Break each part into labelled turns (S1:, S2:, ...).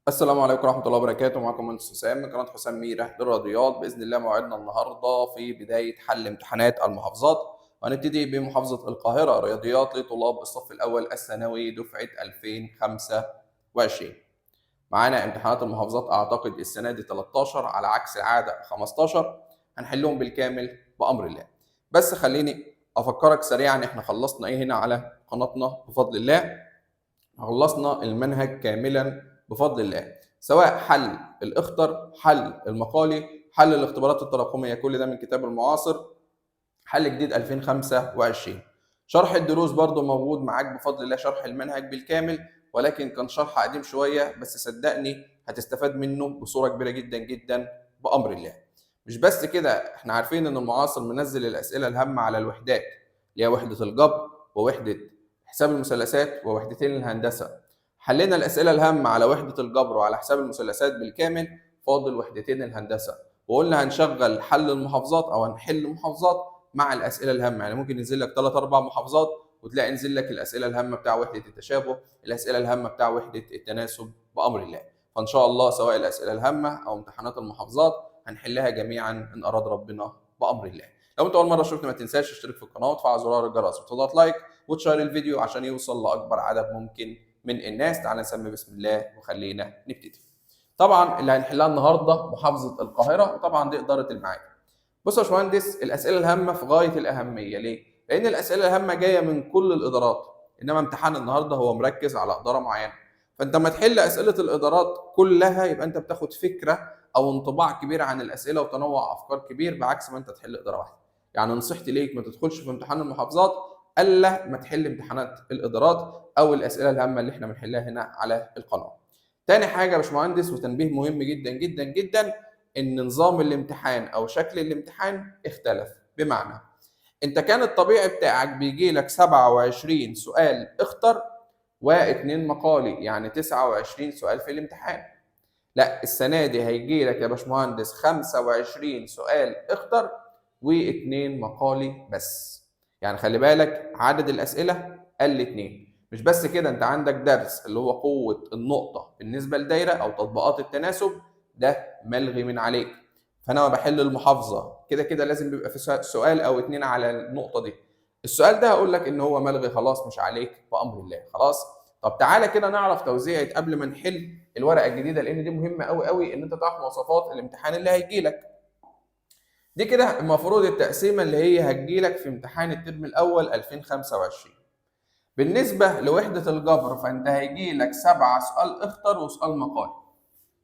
S1: السلام عليكم ورحمة الله وبركاته. معكم مهندس حسام من قناة حسام ميرة للرياضيات. بإذن الله موعدنا النهاردة في بداية حل امتحانات المحافظات، وهنبتدي بمحافظة القاهرة رياضيات لطلاب الصف الأول الثانوي دفعة 2025. معانا امتحانات المحافظات أعتقد السنة دي 13 على عكس العادة 15. هنحلهم بالكامل بأمر الله. بس خليني أفكرك سريعا، احنا خلصنا إيه هنا على قناتنا بفضل الله. خلصنا المنهج كاملا بفضل الله، سواء حل الاخطر، حل المقالي، حل الاختبارات التراكميه، كل ده من كتاب المعاصر، حل جديد 2025. شرح الدروس برضو موجود معاك بفضل الله، شرح المنهج بالكامل، ولكن كان شرح قديم شويه، بس صدقني هتستفاد منه بصوره كبيره جدا جدا بامر الله. مش بس كده، احنا عارفين ان المعاصر منزل الاسئله الهامه على الوحدات، اللي هي وحده الجبر ووحده حساب المثلثات ووحدتين الهندسه. حلينا الاسئله الهامه على وحده الجبر وعلى حساب المثلثات بالكامل، فاضل وحدتين الهندسه. وقلنا هنشغل حل المحافظات او هنحل محافظات مع الاسئله الهامه، يعني ممكن ينزل لك 3 4 محافظات وتلاقي نزل لك الاسئله الهامه بتاع وحده التشابه، الاسئله الهامه بتاع وحده التناسب بامر الله. فان شاء الله سواء الاسئله الهامه او امتحانات المحافظات هنحلها جميعا ان اراد ربنا بامر الله. لو انت اول مره شفت ما تنساش تشترك في القناه وتفعل زرار الجرس وتضغط لايك وتشير الفيديو عشان يوصل لاكبر عدد ممكن من الناس. تعال نسمي بسم الله وخلينا نبتدي. طبعا اللي هنحلها النهارده محافظه القاهره، وطبعا دي اداره المعادن. بص يا باشمهندس، الاسئله الهامه في غايه الاهميه. ليه؟ لان الاسئله الهامه جايه من كل الادارات، انما امتحان النهارده هو مركز على اداره معينه. فانت لما تحل اسئله الادارات كلها يبقى انت بتاخد فكره او انطباع كبير عن الاسئله وتنوع افكار كبير، بعكس ما انت تحل اداره واحده. يعني نصيحتي ليك ما تدخلش في امتحان المحافظات الا ما تحل امتحانات الادارات او الاسئله الهامه اللي احنا بنحلها هنا على القناه. تاني حاجه يا باشمهندس، وتنبيه مهم جدا جدا جدا، ان نظام الامتحان او شكل الامتحان اختلف. بمعنى انت كان الطبيعي بتاعك بيجي لك 27 سؤال اختر واثنين مقالي، يعني 29 سؤال في الامتحان. لا، السنه دي هيجي لك يا باشمهندس 25 سؤال اختر واثنين مقالي بس. يعني خلي بالك عدد الاسئله قل اتنين. مش بس كده، انت عندك درس اللي هو قوه النقطه بالنسبه لدايره او تطبيقات التناسب، ده ملغي من عليك. فانا ما بحل المحافظه كده كده لازم بيبقى في سؤال او اتنين على النقطه دي. السؤال ده هقول لك ان هو ملغي خلاص، مش عليك بامر الله خلاص. طب تعالى كده نعرف توزيعة قبل ما نحل الورقه الجديده، لان دي مهمه قوي قوي ان انت تعرف مواصفات الامتحان اللي هيجي لك. دي كده المفروض التقسيمه اللي هي هتجي لك في امتحان الترم الاول 2025. بالنسبه لوحده الجبر فانت هيجي لك 7 سؤال اختر وسؤال مقالي.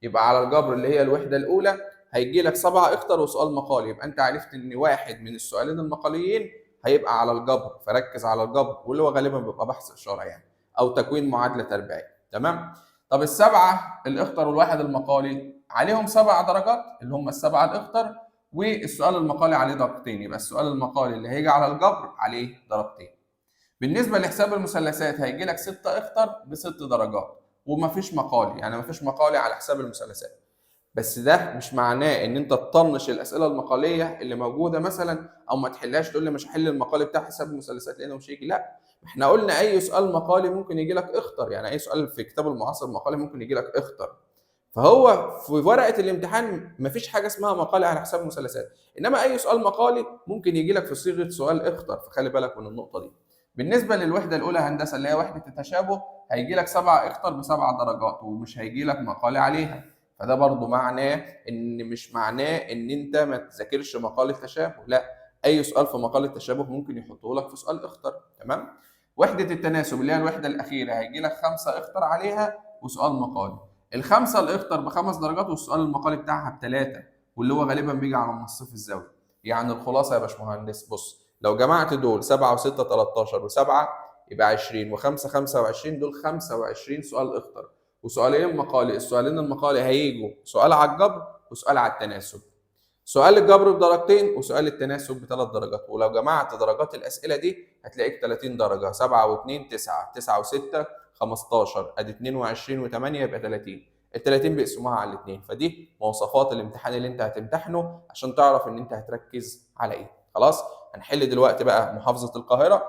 S1: يبقى على الجبر اللي هي الوحده الاولى هيجي لك 7 اختر وسؤال مقالي، يبقى انت عرفت ان واحد من السؤالين المقاليين هيبقى على الجبر، فركز على الجبر واللي هو غالبا بيبقى بحث اشاره يعني، او تكوين معادله تربيعيه. تمام. طب السبعه الاخطر والواحد المقالي عليهم 7 درجات اللي هم السبعه الاخطر، والسؤال المقالي عليه درجتين، يبقى السؤال المقالي اللي هيجي على الجبر عليه درجتين. بالنسبه لحساب المثلثات هيجي لك 6 اختر ب6 درجات، ومفيش مقالي، يعني مفيش مقالي على حساب المثلثات. بس ده مش معناه ان انت تطنش الاسئله المقاليه اللي موجوده مثلا، او ما تحلهاش تقول لي مش هحل المقالي بتاع حساب المثلثات لانه مش هيجي. لا، احنا قلنا اي سؤال مقالي ممكن يجي لك اختر، يعني اي سؤال في كتاب المعاصر مقالي ممكن يجي لك اختر. فهو في ورقه الامتحان مفيش حاجه اسمها مقالي على حساب المثلثات، انما اي سؤال مقالي ممكن يجي لك في صيغه سؤال اختر، فخلي بالك من النقطه دي. بالنسبه للوحده الاولى هندسه اللي هي وحده التشابه هيجي لك 7 اختر ب7 درجات ومش هيجي لك مقالي عليها. فده برضو معناه ان مش معناه ان انت ما تذاكرش مقال التشابه، لا، اي سؤال في مقال التشابه ممكن يحطه لك في سؤال اختر. تمام. وحده التناسب اللي هي الوحده الاخيره هيجي لك 5 اختر عليها وسؤال مقالي. الخمسه الاختر ب5 درجات والسؤال المقالي بتاعها ب3، واللي هو غالبا بيجي على منصف الزاويه. يعني الخلاصه يا باشمهندس، بص، لو جمعت دول 7 و6 13 و7 يبقى 20 و5 25، دول 25 سؤال اختر وسؤالين مقالي. السؤالين المقالي هيجوا سؤال على الجبر وسؤال على التناسب. سؤال الجبر بدرجتين وسؤال التناسب ب3 درجات، ولو جمعت درجات الاسئله دي هتلاقيك 30 درجه. 7 و2 9، 9 و6 15، ادي 22 و8 يبقى 30. ال 30 بيقسموها على الاثنين. فدي مواصفات الامتحان اللي انت هتمتحنه عشان تعرف ان انت هتركز على ايه. خلاص. هنحل دلوقتي بقى محافظه القاهره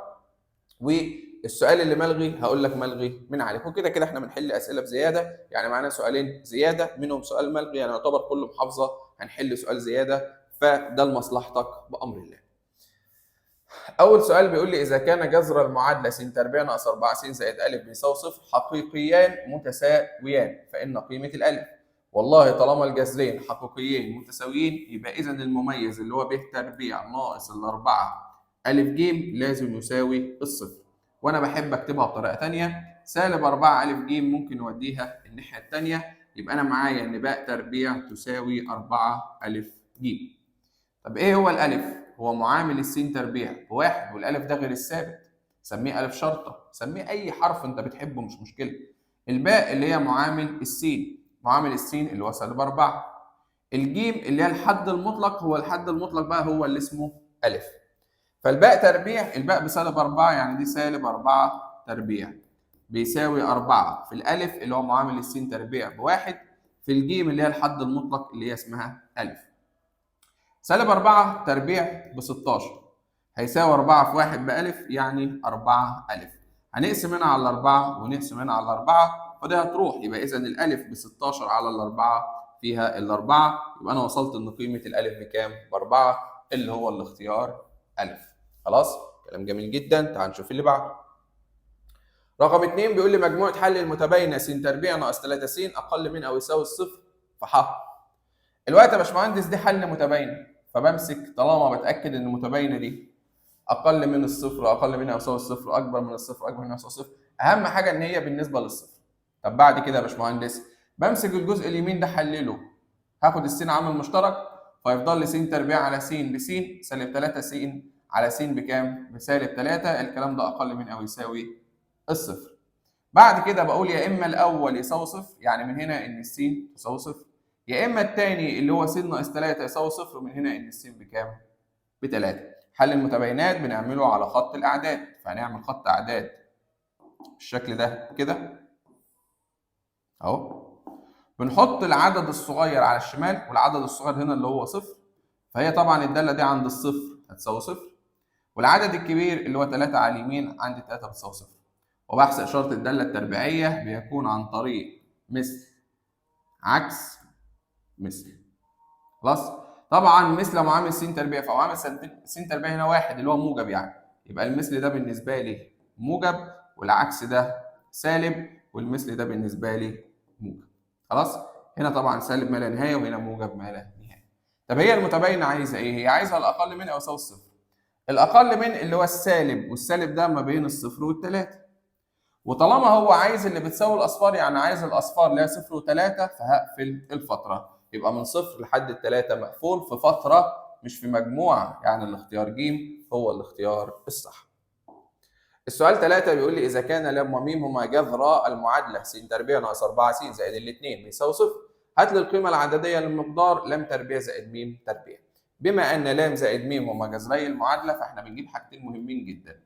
S1: السؤال اللي ملغي هقول لك ملغي من عليك. وكده كده احنا بنحل اسئله بزياده، يعني معانا سؤالين زياده منهم سؤال ملغي، يعني يعتبر كل محافظه هنحل سؤال زياده، فده لمصلحتك بامر الله. اول سؤال بيقول لي اذا كان جذر المعادله س تربيع ناقص 4 س زائد ا بيساوي صفر حقيقيان متساويان فان قيمه الالف. والله طالما الجذرين حقيقيين متساويين يبقى اذا المميز اللي هو ب تربيع ناقص الاربعه ا ج لازم يساوي الصفر. وانا بحب اكتبها بطريقه ثانيه، سالب 4 ا ج ممكن نوديها الناحيه الثانيه، يبقى انا معايا ان باء تربيع تساوي 4 ا ج. طب ايه هو الالف؟ هو معامل السين تربيع بواحد، والالف ده غير الثابت، سميه الف شرطه، سميه اي حرف انت بتحبه مش مشكله. الباء اللي هي معامل السين، معامل السين اللي هو سالب 4. الجيم اللي هي الحد المطلق، هو الحد المطلق بقى هو اللي اسمه الف. فالباء تربيع، الباء بسالب 4 يعني دي سالب 4 تربيع بيساوي 4 في الالف اللي هو معامل السين تربيع بواحد، في الجيم اللي هي الحد المطلق اللي هي اسمها الف. سالب 4 تربيع ب 16 هيساوي 4 في 1 بألف يعني 4 ألف. هنقسم هنا على الأربعة ونقسم هنا على الأربعة فدي هتروح، يبقى إذا الألف ب 16 على الأربعة فيها الأربعة، يبقى أنا وصلت إن قيمة الألف بكام؟ ب4 اللي هو الاختيار ألف. خلاص؟ كلام جميل جدا. تعال نشوف اللي بعده. رقم 2 بيقول لي مجموعة حل المتباينة س تربيع ناقص 3 س أقل من أو يساوي الصفر فح. الوقت يا باشمهندس دي حل متباينة، فبمسك طالما بتاكد ان المتباينه دي اقل من الصفر، اقل من او يساوي الصفر، اكبر من الصفر، اكبر من او يساوي الصفر، اهم حاجه ان هي بالنسبه للصفر. طب بعد كده يا باشمهندس بمسك الجزء اليمين ده حلله، هاخد السين عامل مشترك فيفضل لي س تربيع على س بس سالب 3 س على س بكام؟ بسالب 3. الكلام ده اقل من او يساوي الصفر. بعد كده بقول يا اما الاول يساوي صفر، يعني من هنا ان الس تساوي صفر، يا اما الثاني اللي هو س ناقص 3 يساوي صفر، من هنا ان الس بكام؟ ب3. حل المتباينات بنعمله على خط الاعداد، فهنعمل خط اعداد بالشكل ده كده اهو. بنحط العدد الصغير على الشمال والعدد الصغير هنا اللي هو صفر، فهي طبعا الداله دي عند الصفر هتساوي صفر، والعدد الكبير اللي هو 3 على اليمين عند 3 بتساوي صفر. وبحسب شرط الداله التربيعيه بيكون عن طريق مثل عكس مثل. خلاص. طبعا مثل معامل س تربيع، فمعامل س تربيع هنا واحد اللي هو موجب، يعني يبقى المثل ده بالنسبه لي موجب، والعكس ده سالب، والمثل ده بالنسبه لي موجب. خلاص. هنا طبعا سالب ما لا نهايه وهنا موجب ما لا نهايه. طب هي المتباينه عايزه ايه؟ هي عايزه الاقل من او يساوي الصفر. الاقل من اللي هو السالب، والسالب ده ما بين الصفر والثلاثه. وطالما هو عايز اللي بتساوي الاصفار، يعني عايز الاصفار اللي هي صفر وثلاثه، فهقفل الفتره، يبقى من صفر لحد الثلاثه مقفول في فتره مش في مجموعه، يعني الاختيار ج هو الاختيار الصح. السؤال 3 بيقول لي اذا كان لام وميم هما جذر المعادله س تربيع ناقص 4 س زائد الاثنين بيساوي صفر، هات لي القيمه العدديه للمقدار لام تربيع زائد ميم تربيع. بما ان لام زائد ميم هما جذري المعادله فاحنا بنجيب حاجتين مهمين جدا.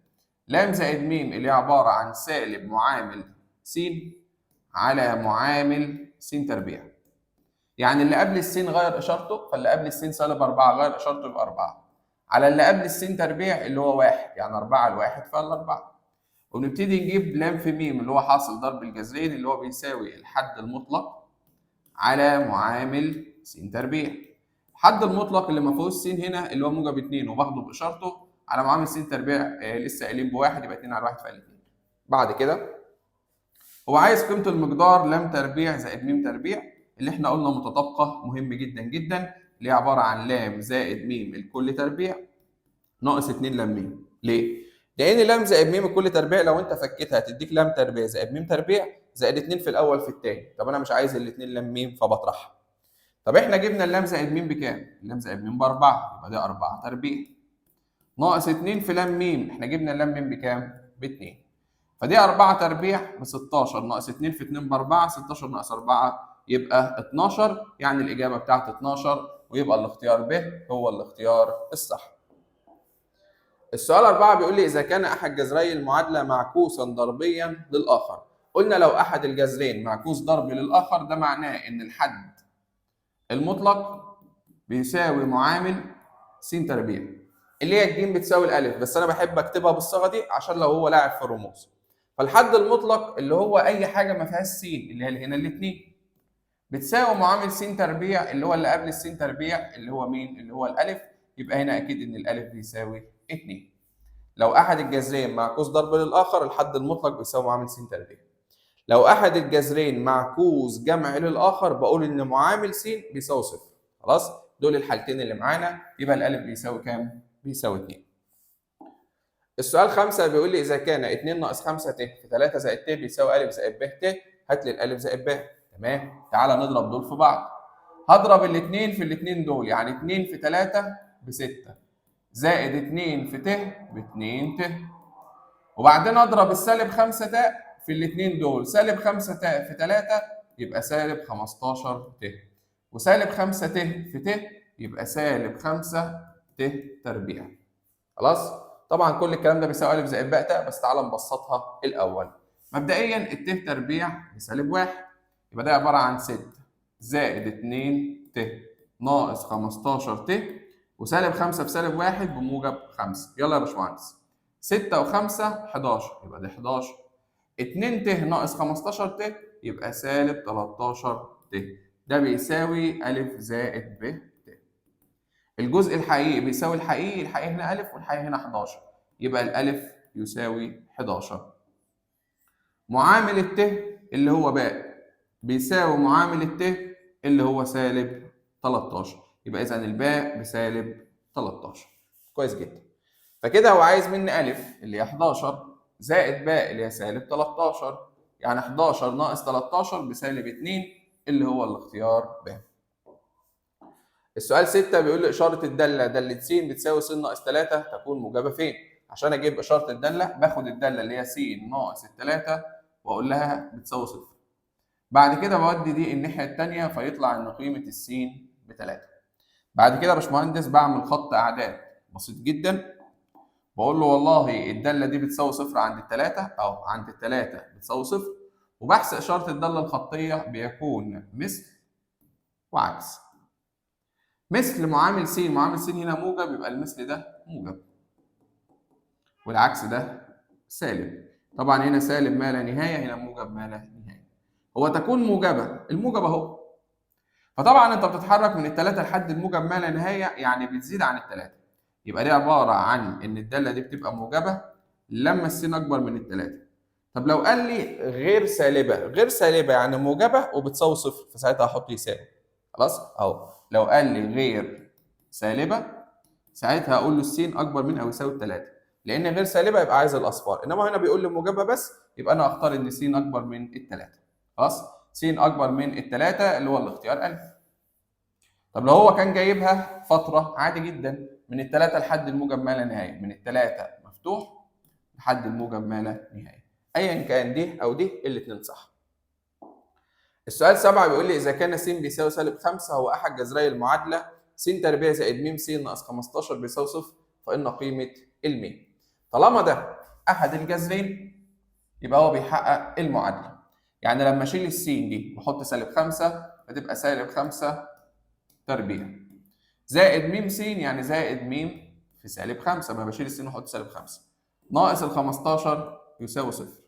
S1: لام زائد ميم اللي هي عباره عن سالب معامل س على معامل س تربيع، يعني اللي قبل السين غير اشارته، فاللي قبل السين سالب 4 غير اشارته يبقى 4 على اللي قبل السين تربيع اللي هو 1، يعني 4 لواحد فالاربعه. ونبتدي نجيب لام في ميم اللي هو حاصل ضرب الجذرين اللي هو بيساوي الحد المطلق على معامل س تربيع. الحد المطلق اللي ما فيهوش س هنا اللي هو موجب 2 وباخده باشارته على معامل س تربيع لسه قايلين بواحد يبقى 2 على 1 فال 2. بعد كده هو عايز قيمه المقدار لام تربيع زائد ميم تربيع اللي احنا قلنا متطابقه مهم جدا جدا، اللي هي عباره عن لام زائد ميم الكل تربيع ناقص 2 لام ميم. ليه؟ لان لام زائد ميم الكل تربيع لو انت فكيتها هتديك لام تربيع زائد ميم تربيع زائد 2 في الاول في الثاني. طب انا مش عايز الاثنين لام ميم فبطرحها. طب احنا جبنا اللام زائد ميم بكام؟ اللام زائد ميم ب4 يبقى ده 4 تربيع ناقص 2 في لام ميم، احنا جبنا اللام ميم بكام؟ ب2. فدي 4 تربيع ب 16 ناقص 2 في 2 ب4، 16 ناقص 4 يبقى 12، يعني الاجابه بتاعت 12 ويبقى الاختيار ب هو الاختيار الصح. السؤال 4 بيقول لي إذا كان أحد جذري المعادلة معكوسا ضربيا للآخر. قلنا لو أحد الجذرين معكوس ضربي للآخر ده معناه إن الحد المطلق بيساوي معامل س تربيع. اللي هي الجيم بتساوي الالف، بس انا بحب اكتبها بالصيغه دي عشان لو هو لاعب في الرموز. فالحد المطلق اللي هو اي حاجه ما فيهاش س، اللي هي هنا الاثنين، بتساوي معامل س تربيع اللي هو اللي قبل الس تربيع اللي هو مين؟ اللي هو الالف. يبقى هنا اكيد ان الالف بيساوي 2. لو احد الجذرين معكوس ضرب للاخر الحد المطلق بيساوي معامل س تربيع. لو احد الجذرين معكوس جمع للاخر بقول ان معامل س بيساوي صفر. خلاص؟ دول الحالتين اللي معانا. يبقى الالف بيساوي كام؟ بيساوي 2. السؤال 5 بيقول لي اذا كان 2 ناقص 5 ت في 3 زائد ت بيساوي ا زائد ب ت، هات لي الالف زائد ب. تمام؟ تعالى نضرب دول في بعض. هضرب الاثنين في الاثنين دول، يعني 2 في 3 ب 6 زائد 2 في ت ب 2 ت، وبعدين اضرب السالب 5 ت في الاثنين دول، سالب 5 ت في 3 يبقى سالب 15 ت، وسالب 5 ت في ت يبقى سالب 5 ت تربيع. خلاص؟ طبعا كل الكلام ده بيساوي ا زائد ب ت، بس تعالى نبسطها الاول. مبدئيا الت تربيع بسالب 1، يبقى ده عباره عن 6 زائد 2 ت ناقص 15 ت، وسالب 5 في سالب 1 بموجب 5. يلا يا باشمهندس، 6 و5 11 يبقى ده 11، 2 ت ناقص 15 ت يبقى سالب 13 ت. ده بيساوي ا زائد ب ت. الجزء الحقيقي بيساوي الحقيقي، الحقيقي هنا ا والحقيقي هنا 11، يبقى الالف يساوي 11. معامل الت اللي هو باء بيساوي معامل الت اللي هو سالب 13، يبقى اذا الباء بسالب 13. كويس جدا. فكده هو عايز مني ا اللي هي 11 زائد باء اللي هي سالب 13، يعني 11 ناقص 13 بسالب 2 اللي هو الاختيار ب. السؤال 6 بيقول لي اشاره الداله داله س بتساوي س ناقص 3 تكون موجبه فين؟ عشان اجيب اشاره الداله باخد الداله اللي هي س ناقص 3 واقول لها بتساوي صفر. بعد كده بودي دي الناحيه الثانيه فيطلع ان قيمه السين ب 3. بعد كده يا باشمهندس بعمل خط اعداد بسيط جدا، بقول له والله الداله دي بتساوي صفر عند الثلاثه، او عند الثلاثه بتساوي صفر، وبحث اشاره الداله الخطيه بيكون مثل وعكس. مثل معامل س، معامل س هنا موجب يبقى المثل ده موجب، والعكس ده سالب. طبعا هنا سالب ما لا نهايه، هنا موجب ما لا نهايه. هو تكون موجبه، الموجب اهو. فطبعا انت بتتحرك من الثلاثه لحد الموجب ما لا نهايه، يعني بتزيد عن الثلاثه. يبقى دي عباره عن ان الداله دي بتبقى موجبه لما السين اكبر من الثلاثه. طب لو قال لي غير سالبه، غير سالبه يعني موجبه وبتساوي صفر، فساعتها هحط يساوي. خلاص اهو. لو قال لي غير سالبه ساعتها هقول له السين اكبر من او يساوي 3، لان غير سالبه يبقى عايز الاصفار، انما هنا بيقول لي موجبه بس، يبقى انا هختار ان س اكبر من الثلاثه. خلاص؟ س اكبر من الثلاثه اللي هو الاختيار الف. طب لو هو كان جايبها فتره عادي جدا من الثلاثه لحد الموجب ما لا نهايه، من الثلاثه مفتوح لحد الموجب ما لا نهايه، ايا كان دي او دي الاثنين صح. السؤال 7 بيقول لي اذا كان س بيساوي سالب 5 هو احد جذري المعادله س تربيع زائد م س ناقص 15 بيساوي صفر، فان قيمه الميم. طالما ده احد الجذرين يبقى هو بيحقق المعادله. يعني لما اشيل السين دي واحط سالب 5 فتبقى سالب 5 تربيع زائد م س، يعني زائد م في سالب 5، ما بشيل السين واحط سالب 5 ناقص ال 15 يساوي صفر.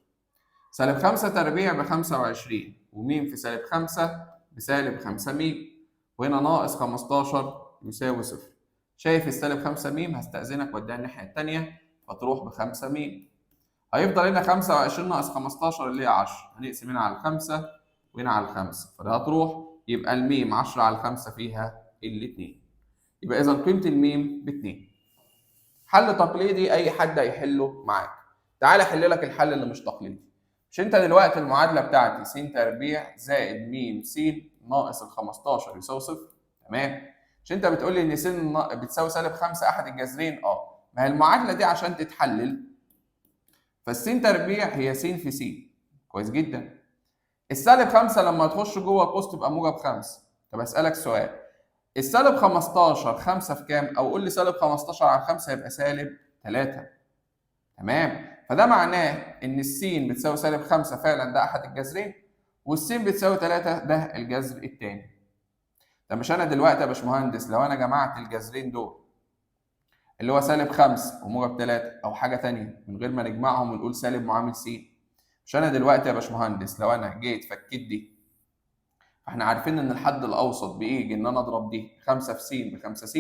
S1: سالب 5 تربيع ب 25 وم في سالب 5 بسالب 5 م، وهنا ناقص 15 يساوي صفر. شايف السالب 5 م؟ هستأذنك واديها الناحية التانية فتروح ب 5 م. هيفضل هنا 25 ناقص 15 اللي هي 10، هنقسم هنا على 5 وهنا على 5، فده هتروح يبقى الميم 10 على 5 فيها الاتنين. يبقى إذا قيمة الميم ب 2. حل تقليدي أي حد هيحله معاك. تعالى أحل لك الحل اللي مش تقليدي. مش انت دلوقتي المعادله بتاعتي س تربيع زائد م س ناقص ال 15 يساوي صفر؟ تمام. مش انت بتقول لي ان س بتساوي سالب 5 احد الجذرين؟ ما هي المعادله دي عشان تتحلل فالس تربيع هي س في س. كويس جدا. السالب 5 لما تخش جوه القوس تبقى موجب 5. طب اسالك سؤال، السالب 15 5 في كام؟ او قول لي سالب 15 على 5 يبقى سالب 3. تمام. فده معناه ان السين بتساوي سالب 5 فعلا ده احد الجذرين، والسين بتساوي 3 ده الجذر الثاني. طب مش انا دلوقتي يا باشمهندس لو انا جمعت الجذرين دول اللي هو سالب 5 وموجب 3 او حاجه ثانيه من غير ما نجمعهم ونقول سالب معامل س. مش انا دلوقتي يا باشمهندس لو انا جيت فكيت دي، احنا عارفين ان الحد الاوسط بيجي ان انا اضرب دي 5 في س ب 5 س،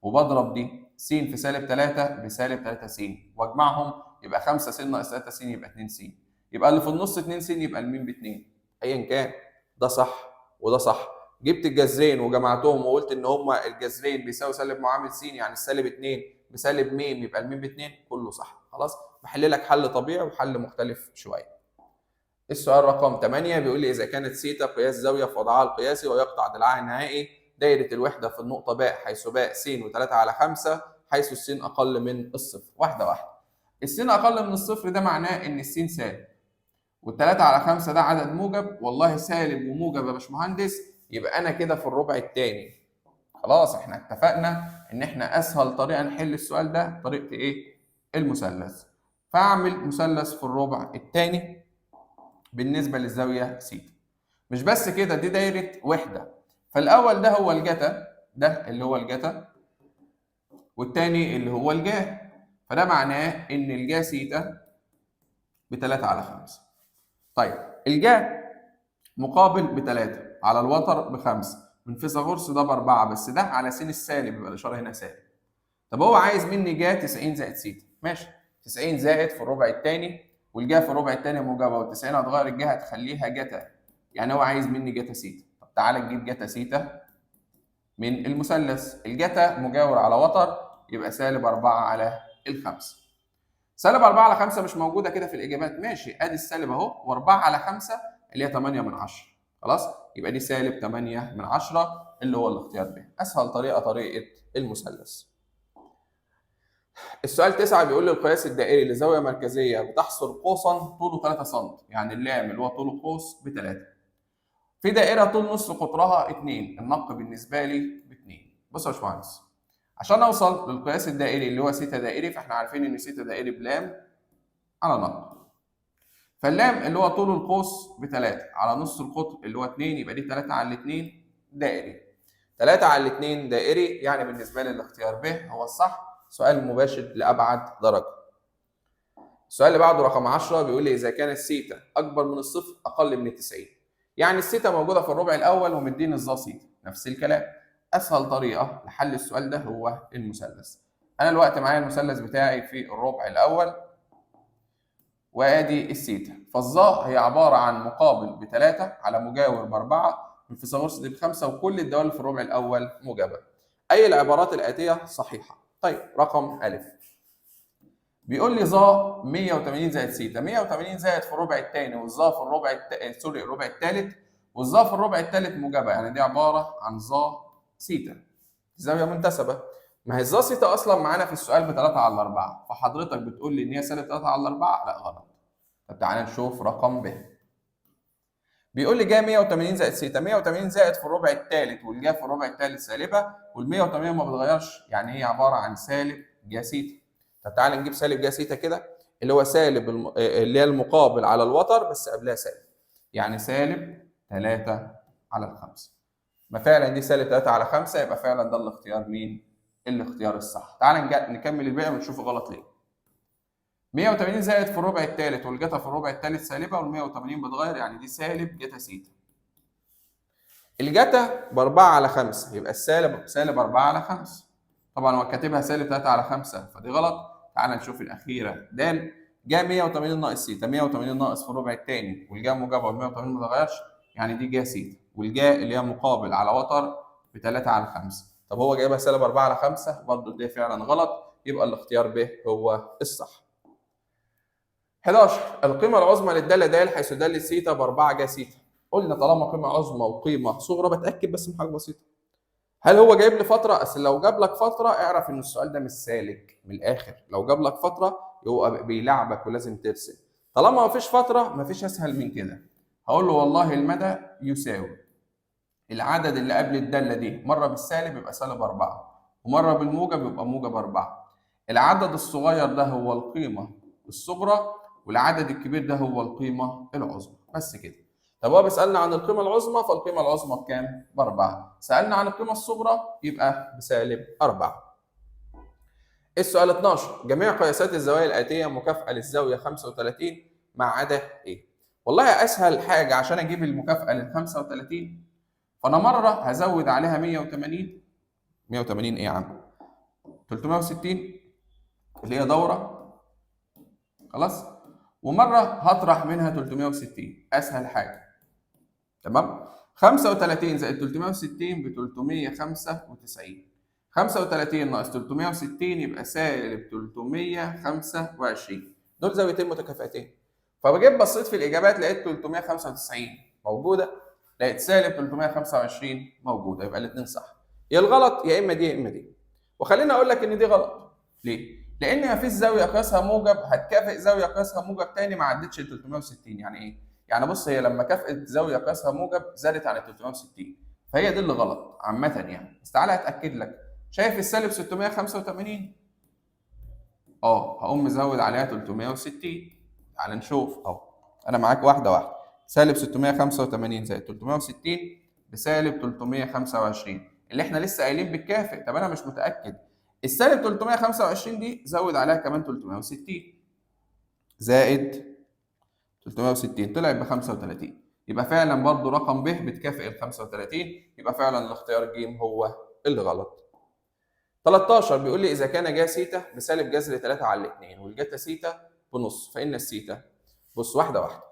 S1: وبضرب دي س في سالب 3 بسالب 3 س، واجمعهم يبقى 5 س ناقص 3 س يبقى 2 س، يبقى اللي في النص 2 س، يبقى الميم ب 2. ايا كان ده صح وده صح. جبت الجذرين وجمعتهم وقلت ان هما الجذرين بيساوي سالب معامل س، يعني السالب 2 بسالب م يبقى الميم ب 2، كله صح. خلاص بحل لك حل طبيعي وحل مختلف شويه. السؤال رقم 8 بيقول لي إذا كانت سيتا قياس زاوية في وضعها القياسي ويقطع ضلعها النهائي دايرة الوحدة في النقطة باء حيث باء س و3 على 5 حيث السين أقل من الصفر. واحدة واحدة. السين أقل من الصفر ده معناه إن السين سالب، والتلاتة على 5 ده عدد موجب. والله سالب وموجب يا باشمهندس، يبقى أنا كده في الربع الثاني. خلاص احنا اتفقنا إن احنا أسهل طريقة نحل السؤال ده طريقة إيه؟ المثلث. فأعمل مثلث في الربع الثاني بالنسبة للزاوية س. مش بس كده، دي دايرة وحدة، فالأول ده هو الجتا، ده اللي هو الجتا، والتاني اللي هو الجا، فده معناه إن الجا سيتا ب3 على 5. طيب الجا مقابل ب3 على الوتر ب5 من فيثاغورس ده ب4، بس ده على س السالب يبقى الإشارة هنا سالب. طب هو عايز مني جا 90 زائد سيتا، ماشي، 90 زائد في الربع الثاني، والجا في الربع الثاني موجبه، وال90 هتغير الجا هتخليها جتا، يعني هو عايز مني جتا سيتا. طب تعالى نجيب جتا سيتا من المثلث. الجتا مجاور على وتر يبقى سالب 4 على الخمسة. سالب 4 على 5 مش موجوده كده في الاجابات، ماشي، ادي السالب اهو، و4 على 5 اللي هي 8 من 10. خلاص يبقى دي سالب 8 من 10 اللي هو الاختيار ب. اسهل طريقه طريقه المثلث. السؤال 9 بيقول لي القياس الدائري لزاويه مركزيه بتحصر قوسا طوله 3 سم، يعني اللام اللي هو طول القوس ب 3، في دائره طول نص قطرها 2، النق بالنسبه لي ب 2. بص يا باشمهندس، عشان اوصل للقياس الدائري اللي هو سيتا دائري، فاحنا عارفين ان سيتا دائري بلام على نق، فاللام اللي هو طول القوس ب 3 على نص القطر اللي هو 2، يبقى دي 3 على 2 دائري. 3 على 2 دائري، يعني بالنسبه لي الاختيار ب هو الصح. سؤال مباشر لابعد درجه. السؤال اللي بعده رقم 10 بيقول لي اذا كان السيتا اكبر من الصفر اقل من 90، يعني السيتا موجوده في الربع الاول ومديني الظا سيتا، نفس الكلام. اسهل طريقه لحل السؤال ده هو المثلث. انا الوقت معايا المثلث بتاعي في الربع الاول، وادي السيتا، فالظا هي عباره عن مقابل ب3 على مجاور ب4 من فيثاغورس دي ب5، وكل الدوال في الربع الاول موجبه. اي العبارات الاتيه صحيحه. طيب رقم الف بيقول لي ظا 180 زائد سيتا، 180 زائد في الربع الثاني، والظا في الربع الثالث، والظا في الربع الثالث موجبه، يعني دي عباره عن ظا سيتا، زاويه منتسبه. ما هي الظا سيتا اصلا معانا في السؤال ب 3 على 4، فحضرتك بتقول لي ان هي سالب 3 على 4؟ لا غلط. طب تعالى نشوف رقم ب. بيقول لي جا 180 زائد سيتا، 180 زائد في الربع الثالث، والجا في الربع الثالث سالبه، وال 180 ما بتغيرش، يعني هي عباره عن سالب جا سيتا. طب تعالى نجيب سالب جا سيتا كده، اللي هو سالب اللي هي المقابل على الوتر بس قبلها سالب، يعني سالب 3 على الخمسة. ما فعلا دي سالب 3 على 5، يبقى فعلا ده الاختيار مين؟ الاختيار الصح. تعالى نكمل الباقي ونشوف غلط ليه. 180 زائد في الربع الثالث، والجتا في الربع الثالث سالبه، وال 180 بتغير، يعني دي سالب جتا سيتا. الجتا ب 4 على 5، يبقى السالب سالب 4 على 5. طبعا هو كاتبها سالب 3 على 5 فدي غلط. تعال نشوف الاخيره د. جا 180 ناقص سيتا، 180 ناقص في الربع الثاني، والجا موجبه وال 180 ما بتغيرش، يعني دي جا سيتا، والجا اللي هي مقابل على وتر ب 3 على 5. طب هو جايبها سالب 4 على 5، برضه دي فعلا غلط، يبقى الاختيار ب هو الصح. 11 القيمة العظمى للدالة د حيث دالة سيتا ب4 جا سيتا. قلنا طالما قيمة عظمى وقيمة صغرى بتأكد بس من حاجة بسيطة. هل هو جايب لي فترة؟ أصل لو جاب لك فترة اعرف إن السؤال ده مش سالك من الآخر، لو جاب لك فترة يبقى بيلعبك ولازم ترسم. طالما مفيش فترة مفيش أسهل من كده. هقول له والله المدى يساوي العدد اللي قبل الدالة دي مرة بالسالب يبقى سالب 4، ومرة بالموجب يبقى موجب 4. العدد الصغير ده هو القيمة الصغرى، والعدد الكبير ده هو القيمة العظمى، بس كده. طب هو بيسألنا عن القيمة العظمى، فالقيمة العظمى بكام؟ ب4. سألنا عن القيمة الصغرى يبقى بسالب 4. السؤال 12 جميع قياسات الزوايا الآتية مكافأة للزاوية 35 ما عدا إيه؟ والله أسهل حاجة عشان أجيب المكافأة لل 35 فأنا مرة هزود عليها 180. 180 إيه يا عم؟ 360 اللي هي دورة، خلاص؟ ومرة هطرح منها 360 أسهل حاجة، تمام؟ 35 زائد 360 ب 395. 35 ناقص 360 يبقى سالب 325. دول زاويتين متكافئتين. فبجيب بصيت في الاجابات لقيت 395 موجوده، لقيت سالب 325 موجوده، يبقى الاثنين صح. يا الغلط يا اما دي يا اما دي. وخليني اقول لك ان دي غلط. ليه؟ لان مفيش زاويه قياسها موجب هتكافئ زاويه قياسها موجب تاني ما عدتش ال 360. يعني ايه؟ يعني بص، هي لما كافئت زاويه قياسها موجب زادت عن ال 360، فهي دي اللي غلط عامه يعني. بس تعالى اتاكد لك. شايف السالب 685؟ هقوم مزود عليها 360. تعال نشوف اهو، انا معاك واحده واحده. سالب 685 زائد 360 بسالب 325 اللي احنا لسه قايلين بالكافئ. طب انا مش متاكد. السالب 325 دي زود عليها كمان 360 زائد 360 طلعت ب 35. يبقى فعلا برضو رقم ب بتكافئ ال 35. يبقى فعلا الاختيار ج هو اللي غلط. 13 بيقول لي اذا كان جا سيتا بسالب جذر 3 على 2 والجتا سيتا بنص فان السيتا. بص واحده واحده.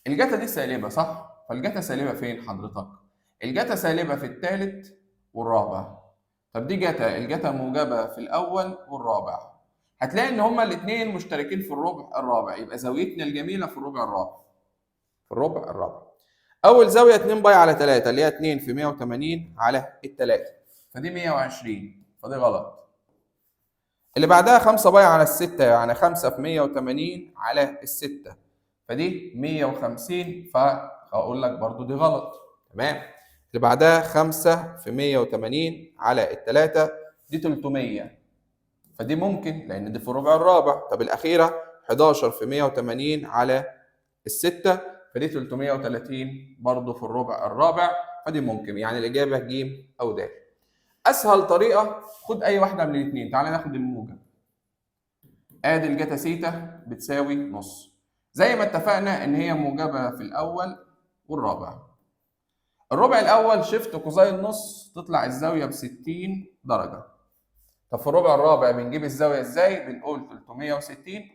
S1: الجتا دي سالبه صح؟ فالجتا سالبه فين حضرتك؟ الجتا سالبه في الثالث والرابع. طب دي جتا، الجتا موجبه في الاول والرابع. هتلاقي ان هما الاثنين مشتركين في الربع الرابع، يبقى زاويتنا الجميله في الربع الرابع. في الربع الرابع. اول زاويه 2 باي على 3 اللي هي 2 في 180 على الثلاثه، فدي 120، فدي غلط. اللي بعدها 5 باي على الستة يعني 5 في 180 على الستة، فدي 150، فهقول لك برضو دي غلط. تمام. اللي بعدها 5 في 180 على التلاتة دي 300، فدي ممكن لأن دي في الربع الرابع. طب الأخيرة 11 في 180 على الستة، فدي 330 برضو في الربع الرابع، فدي ممكن. يعني الإجابة ج أو د. أسهل طريقة خد أي واحدة من الاثنين. تعالى ناخد الموجب. ادي الجتا سيتا بتساوي نص، زي ما اتفقنا ان هي موجبه في الاول والرابع. الربع الاول شفت كوزين نص تطلع الزاويه ب 60 درجه. طب في الربع الرابع بنجيب الزاويه ازاي؟ بنقول 360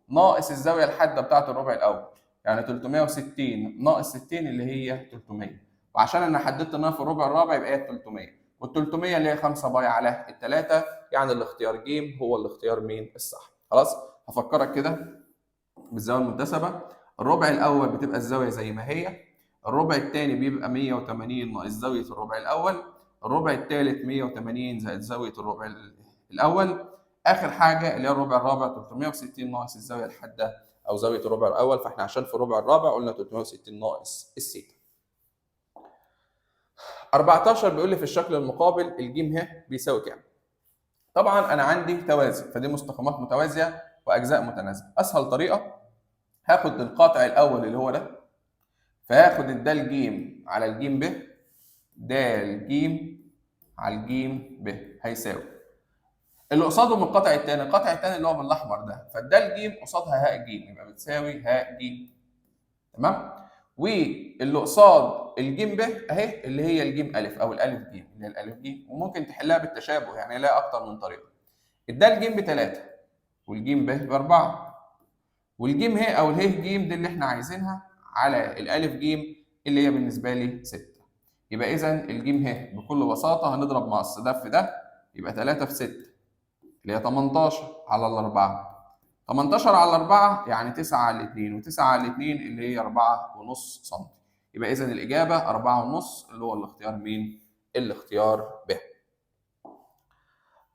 S1: ناقص الزاويه الحاده بتاعه الربع الاول، يعني 360 ناقص 60 اللي هي 300. وعشان انا حددت انها في الربع الرابع يبقى هي 300، وال 300 اللي هي 5 باي على الثلاثه، يعني الاختيار ج هو الاختيار مين الصح. خلاص. هفكرك كده بالزاويه المنتسبه. الربع الاول بتبقى الزاويه زي ما هي، الربع الثاني بيبقى 180 ناقص زاويه الربع الاول، الربع الثالث 180 زائد زاويه الربع الاول، اخر حاجه اللي هي الربع الرابع 360 ناقص الزاويه الحاده او زاويه الربع الاول. فاحنا عشان في الربع الرابع قلنا 360 ناقص السيتا. 14 بيقول لي في الشكل المقابل الجيم ه بيساوي كام؟ طبعا انا عندي توازي، فدي مستقيمات متوازيه واجزاء متناسبه. اسهل طريقه هاخد القاطع الاول اللي هو ده، فهاخد الدال ج على الجيم ب، دال ج على الجيم ب هيساوي اللي قصاده من القاطع الثاني. القاطع الثاني اللي هو بالاحمر ده، فالدال ج قصادها هاء ج يبقى بتساوي هاء ج. تمام. واللي قصاد الجيم ب اهي اللي هي الجيم الف او الالف ج اللي هي الالف ج، وممكن تحلها بالتشابه يعني لها اكتر من طريقه. الدال ج ب3 والجيم ب ب4 والجيم ه او اله ج دي اللي احنا عايزينها على الالف ج اللي هي بالنسبه لي 6. يبقى اذا الجيم ه بكل بساطه هنضرب مقص ده في ده، يبقى 3 في 6 اللي هي 18 على الاربعه. 18 على 4 يعني 9 على 2، و9 على 2 اللي هي 4.5 سم. يبقى اذا الاجابه 4.5 اللي هو الاختيار مين؟ الاختيار ب.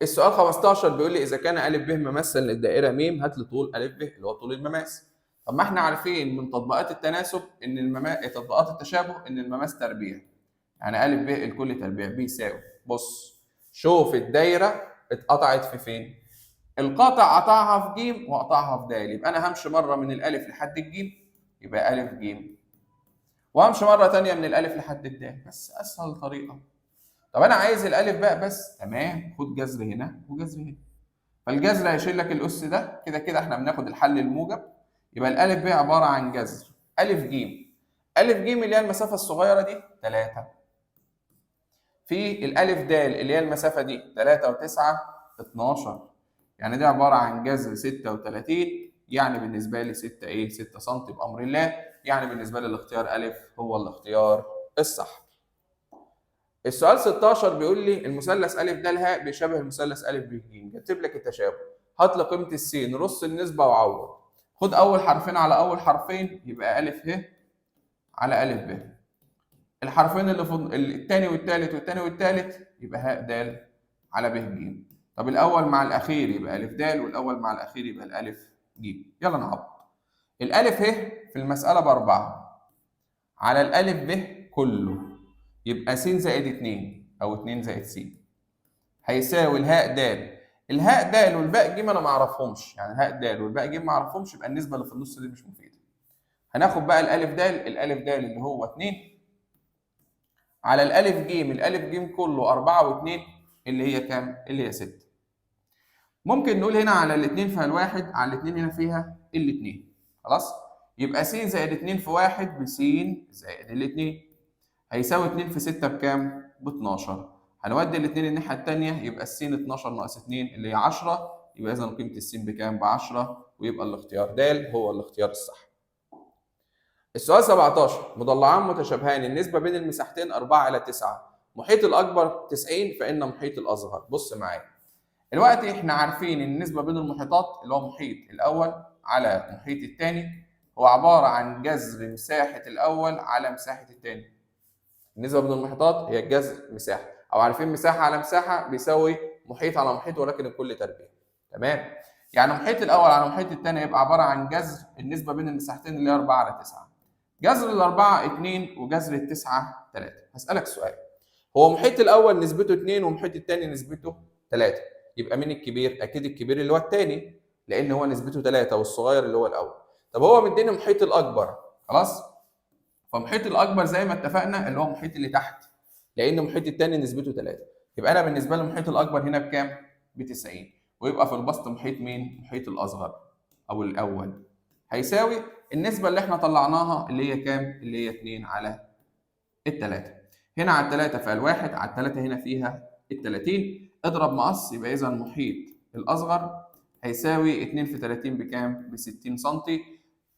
S1: السؤال 15 بيقول لي اذا كان ا ب ممثل للدائره م هات لي طول ا ب اللي هو طول المماس. طب ما احنا عارفين من تطبيقات التناسب ان تطبيقات التشابه ان المماس تربيع، يعني ا ب الكل تربيع بيساوي. بص شوف الدايره اتقطعت في فين؟ القاطع قطعها في ج وقطعها في د، يبقى انا همشي مره من الالف لحد الجيم يبقى ا ج، وهمشي مره ثانيه من الالف لحد الد. بس اسهل طريقه. طب انا عايز الالف باء بس، تمام، خد جذر هنا وجذر هنا. فالجذر هيشيل لك الاس ده، كده كده احنا بناخد الحل الموجب. يبقى الالف ب عباره عن جذر الف ج. الف ج اللي هي المسافه الصغيره دي 3، في الالف د اللي هي المسافه دي 3 و9 12، يعني دي عباره عن جذر 36. يعني بالنسبه لي 6 ايه 6 سم بامر الله. يعني بالنسبه لي الاختيار الف هو الاختيار الصح. السؤال 16 بيقول لي المثلث ا د ه بيشابه المثلث ا ب ج. جبت لك التشابه، هات لي قيمه السين، رص النسبه وعوض. خد اول حرفين على اول حرفين يبقى ا ه على ا ب. الحرفين اللي في الثاني والثالث والثاني والثالث يبقى ه د على ب ج. طب الاول مع الاخير يبقى ا د، والاول مع الاخير يبقى الالف ج. يلا نعوض. الالف ه في المساله ب4 على الالف ب كله، يبقى س زائد 2 او 2 زائد س هيساوي الهاء د. الهاء د والباء ج انا ما اعرفهمش، يعني الهاء د والباء ج ما اعرفهمش، يبقى النسبه اللي في النص دي مش مفيده. هناخد بقى الالف د، الالف د اللي هو 2 على الالف ج، الالف ج كله 4 و2 اللي هي كام؟ اللي هي 6. ممكن نقول هنا على الاثنين فيها الواحد، على الاثنين هنا فيها الاثنين. خلاص؟ يبقى س زائد 2 في 1 بس زائد الاثنين هيساوي 2 في 6 بكام؟ ب 12. هنودي الاثنين الناحيه الثانيه يبقى السين 12 ناقص 2 اللي هي 10. يبقى اذا قيمه السين بكام؟ ب 10. ويبقى الاختيار د هو الاختيار الصح. السؤال 17 مضلعان متشابهان النسبة بين المساحتين 4/9، محيط الأكبر 90 فإن محيط الأصغر. بص معايا. دلوقتي إحنا عارفين إن النسبة بين المحيطات اللي هو محيط الأول على محيط الثاني هو عبارة عن جذر مساحة الأول على مساحة الثاني. النسبة بين المحيطات هي الجذر مساحة، أو عارفين مساحة على مساحة بيساوي محيط على محيط ولكن الكل تربيع. تمام؟ يعني محيط الأول على محيط الثاني يبقى عبارة عن جذر النسبة بين المساحتين اللي هي 4/9. جذر الأربعة 2 وجذر التسعة 3. هسألك سؤال، هو محيط الأول نسبته 2 ومحيط الثاني نسبته 3، يبقى مين الكبير؟ أكيد الكبير اللي هو الثاني، لأن هو نسبته 3 والصغير اللي هو الأول. طب هو مديني محيط الأكبر، خلاص؟ فمحيط الأكبر زي ما اتفقنا اللي هو المحيط اللي تحت، لأن محيط الثاني نسبته 3. يبقى أنا بالنسبة لي المحيط الأكبر هنا بكام؟ ب 90. ويبقى في البسط محيط مين؟ محيط الأصغر أو الأول. هيساوي النسبة اللي احنا طلعناها اللي هي كام؟ اللي هي 2 على التلاتة. هنا على التلاتة فيها الواحد، على التلاتة هنا فيها ال30. اضرب مقص يبقى إذا محيط الأصغر هيساوي 2 في 30 بكام؟ ب 60 سم.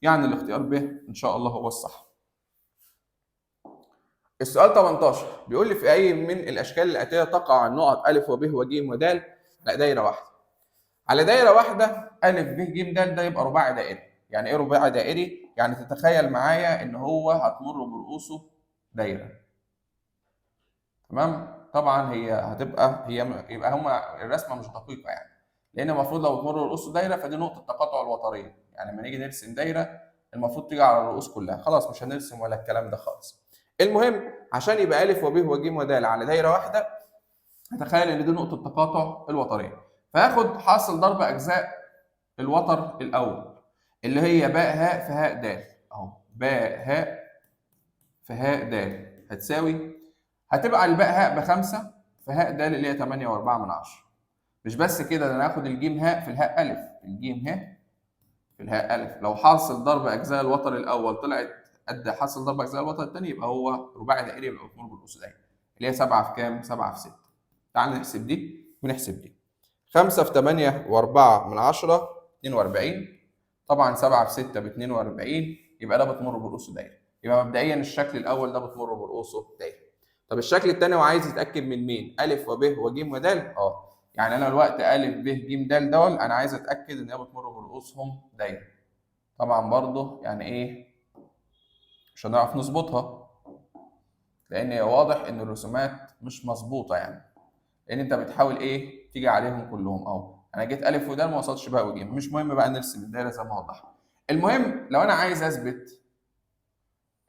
S1: يعني الاختيار ب إن شاء الله هو الصح. السؤال 18 بيقول لي في أي من الأشكال الآتية تقع النقط أ وب وج ود على دايرة واحدة؟ على دايرة واحدة أ ب ج د ده يبقى رباعي دائري. يعني إيه رباعي دائري؟ يعني تتخيل معايا إن هو هتمر برؤوسه دايرة. تمام؟ طبعا هي هتبقى يبقى هما الرسمة مش دقيقة يعني. لأن المفروض لو بتمر برؤوسه دايرة فدي نقطة تقاطع الوترين، يعني لما نيجي نرسم دايرة المفروض تيجي على الرؤوس كلها. خلاص مش هنرسم ولا الكلام ده خالص. المهم عشان يبقى أ وب وج ود على دايرة واحدة، هتخيل إن دي نقطة تقاطع الوترين. فهاخد حاصل ضرب أجزاء الوتر الأول اللي هي باء هاء في هاء د اهو، باء هاء في هاء د هتبقى الباء هاء ب5 في هاء د اللي هي 8.4. مش بس كده، ده انا هاخد الجيم هاء في الهاء الف، الجيم هاء في الهاء الف. لو حاصل ضرب اجزاء الوتر الاول طلعت قد حاصل ضرب اجزاء الوتر الثاني يبقى هو رباعي دائري، يبقى بتمر بالقوس دايري اللي هي 7 في كام؟ 7 في 6. تعال نحسب دي ونحسب دي. 5 في 8.4 42. طبعا 7 في 6 ب 42، يبقى ده بتمر برؤوسه دايره. يبقى مبدئيا الشكل الاول ده بتمر برؤوسه دايره. طب الشكل الثاني وعايز يتاكد من مين؟ ا وب وج ود. يعني انا دلوقتي ا ب ج د دول انا عايز اتاكد ان هي بتمر برؤوسهم دايره. طبعا برضه يعني ايه مش هنعرف نظبطها، لان واضح ان الرسومات مش مظبوطه يعني، لان انت بتحاول ايه تيجي عليهم كلهم اهو. انا جيت ا ود ما وصلتش بقى وج، مش مهم بقى نرسم الدايره زي ما وضحت. المهم لو انا عايز اثبت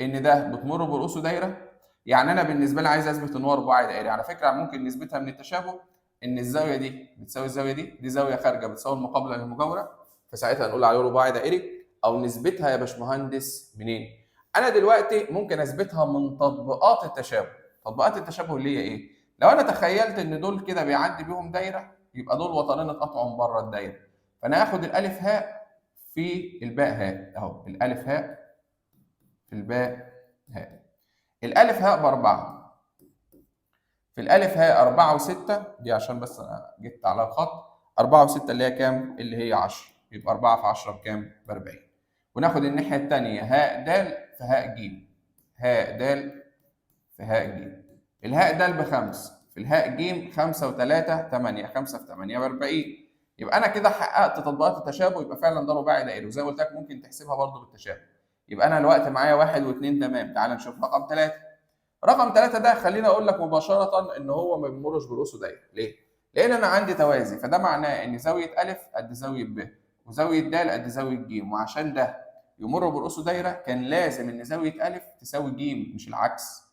S1: ان ده بتمر برؤوسه دايره، يعني انا بالنسبه لي عايز اثبت ان هو رباعي دائري. على فكره ممكن نثبتها من التشابه ان الزاويه دي بتساوي الزاويه دي زاويه خارجه بتساوي المقابله للمجاوره، فساعتها نقول عليه رباعي دائري. او نثبتها يا باشمهندس منين؟ انا دلوقتي ممكن اثبتها من تطبيقات التشابه. تطبيقات التشابه اللي هي ايه؟ لو انا تخيلت ان دول كده بيعدي بيهم دايره يبقى دول وترين اتقطعوا بره الدايره، فانا هاخد الالف هاء في الباء هاء اهو، الالف هاء في الباء هاء. الالف هاء باربعه، في الالف هاء 4 و6 دي عشان بس انا جبت على الخط، 4 و6 اللي هي كام؟ اللي هي 10، يبقى 4 في 10 بكام؟ ب 40. وناخد الناحيه الثانيه هاء د في هاء ج، هاء د في هاء ج. الهاء د بخمس، في الهاء ج 5 و3 8، 5 في 8 ب 40. يبقى انا كده حققت تطبيقات التشابه، يبقى فعلا ده رباعي دائري، وزي ما قلت لك ممكن تحسبها برضه بالتشابه. يبقى انا الوقت معايا 1 و2 تمام. تعال نشوف رقم 3. رقم 3 ده خليني اقول لك مباشره ان هو ما بيمرش برؤوسه دايره. ليه؟ لان انا عندي توازي، فده معناه ان زاويه ا قد زاويه ب، وزاويه د قد زاويه ج، وعشان ده يمر برؤوسه دايره كان لازم ان زاويه ا تساوي ج مش العكس.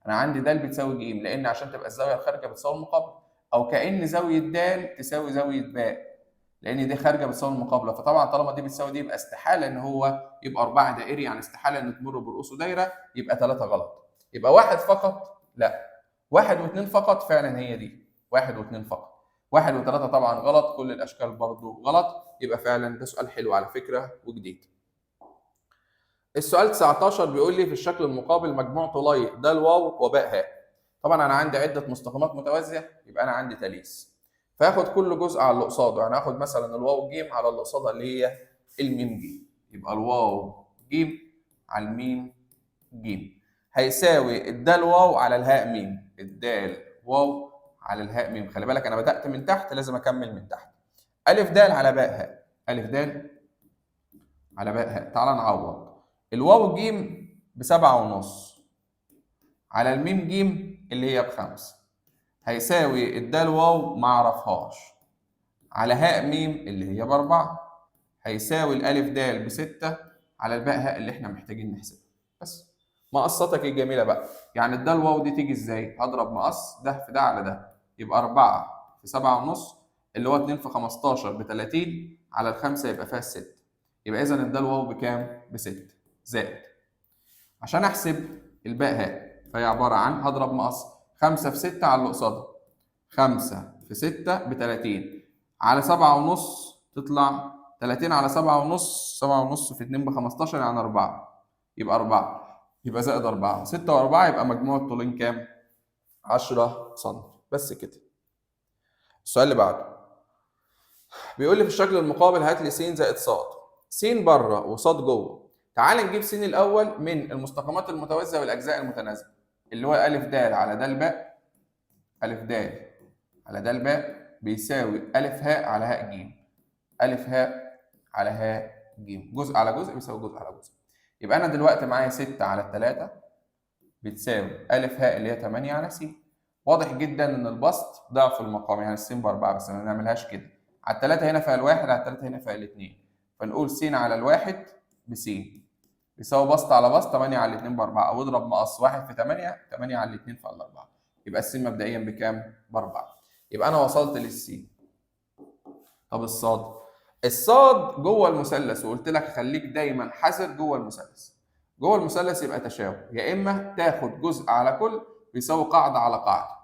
S1: انا عندي د بتساوي ج، لان عشان تبقى الزاويه الخارجه بتساوي المقابله، او كأن زاويه د تساوي زاويه ب، لان دي خارجه بتساوي المقابله. فطبعا طالما دي بتساوي دي يبقى استحاله ان هو يبقى رباعي دائري، يعني استحاله ان تمر برؤوسه دايره. يبقى 3 غلط. يبقى واحد فقط لا، واحد واثنين فقط فعلا هي دي، واحد واثنين فقط. واحد وثلاثة طبعا غلط، كل الأشكال برضو غلط. يبقى فعلا ده سؤال حلو على فكرة وجديد. السؤال 19 بيقول لي في الشكل المقابل مجموع طولي د الواو وباء هاء. طبعا أنا عندي عدة مستقيمات متوازية، يبقى أنا عندي تاليس، فهاخد كل جزء على اللي قصاده. يعني هاخد مثلا الواو ج على اللي قصادها اللي هي الميم ج، يبقى الواو ج على الميم ج هيساوي الدال واو على الهاء ميم، الدال واو على الهاء ميم. خلي بالك انا بدأت من تحت لازم اكمل من تحت. الف دال على باء هاء، الف دال على باء هاء. تعال نعوض. الواو جيم ب7.5 على الميم جيم اللي هي ب5 هيساوي الدال واو ما اعرفهاش على هاء ميم اللي هي ب4 هيساوي الالف دال ب6 على الباء هاء اللي احنا محتاجين نحسبها. بس مقصاتك الجميله بقى، يعني الدال واو دي تيجي ازاي؟ هضرب مقص ده في ده على ده، يبقى 4 في 7.5 اللي هو 2 في 15 ب 30 على الخمسه يبقى فيها 6. يبقى اذا الدال واو بكام؟ ب6 زائد. عشان احسب الباء هاء فهي عباره عن هضرب مقص 5 في 6 على اللي قصادها، 5 في 6 ب 30 على 7.5 تطلع 30 على 7.5، 7.5 في 2 ب 15 يعني 4، يبقى 4 يبقى زائد 4، 6 و4 يبقى مجموع الطولين كام؟ 10 سم. بس كده. السؤال اللي بعده بيقول لي في الشكل المقابل هات لي س زائد ص. س بره وصاد جوه. تعال نجيب س الاول من المستقيمات المتوازيه والاجزاء المتناسبه اللي هو ا د على د باء، ا د على د باء بيساوي ا هاء على هاء ج، ا هاء على هاء ج، جزء على جزء بيساوي جزء على جزء. يبقى انا دلوقتي معايا 6 على 3 بتساوي ا هاء اللي هي 8 على س. واضح جدا ان البسط ضعف المقام، يعني الس ب4 بس ما نعملهاش كده. على الثلاثه هنا فيها الواحد، على الثلاثه هنا فيها الاثنين، فنقول س على الواحد بس يساوي بسط على بسط 8 على الاثنين ب4، او اضرب مقص 1 في 8، 8 على الاثنين في ال4. يبقى الس مبدئيا بكام؟ ب4. يبقى انا وصلت للس. طب الصاد، الصاد جوه المثلث، وقلت لك خليك دايما حذر جوه المثلث. جوه المثلث يبقى تشابه، يا اما تاخد جزء على كل بيساوي قاعده على قاعده،